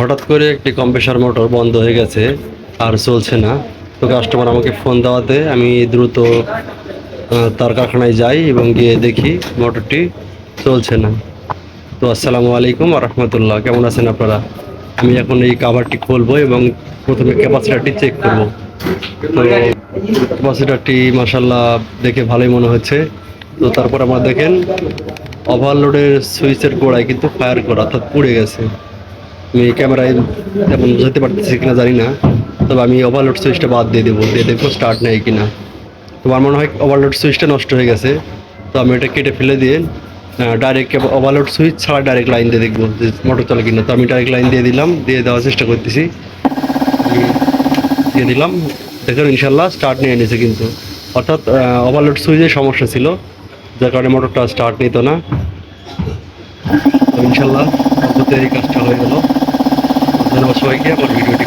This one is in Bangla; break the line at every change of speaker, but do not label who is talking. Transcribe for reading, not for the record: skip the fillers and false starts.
হঠাৎ করে একটি কম্প্রেসার মোটর বন্ধ হয়ে গেছে, আর চলছে না। তো কাস্টমার আমাকে ফোন দেওয়াতে আমি দ্রুত তার কারখানায় যাই এবং গিয়ে দেখি মোটরটি চলছে না। তো আসসালামু আলাইকুম ওয়া রাহমাতুল্লাহ, কেমন আছেন আপনারা? আমি এখন এই কাভারটি খুলবো এবং প্রথমে ক্যাপাসিটারটি চেক করব। তো ক্যাপাসিটারটি মাশাআল্লাহ দেখে ভালোই মনে হচ্ছে। তো তারপর আমরা দেখেন ওভারলোডের সুইচের গোড়ায় কিন্তু ফায়ার করা, অর্থাৎ পুড়ে গেছে। আমি ক্যামেরায় তেমন বুঝতে পারতেছি কিনা জানি না, তবে আমি ওভারলোড সুইচটা বাদ দিয়ে দেবো, দিয়ে দেখবো স্টার্ট নেয় কিনা। তো আমার মনে হয় ওভারলোড সুইচটা নষ্ট হয়ে গেছে। তো আমি এটা কেটে ফেলে দিয়ে ডাইরেক্ট ওভারলোড সুইচ ছাড়া ডাইরেক্ট লাইন দিয়ে দেখবো যে মোটর চলে কিনা। তো আমি ডাইরেক্ট লাইন দিয়ে দিলাম, দিয়ে দেওয়ার চেষ্টা করতেছি। আমি দিয়ে দিলাম, দেখুন ইনশাল্লাহ স্টার্ট নিয়ে নিয়েছে কিন্তু, অর্থাৎ ওভারলোড সুইচের সমস্যা ছিল, যার কারণে মোটরটা স্টার্ট নিত না। তো ইনশাল্লাহ অল্পতে এই কাজটা হয়ে গেল। ধন্যবাদ সবাইকে আমার ভিডিওটি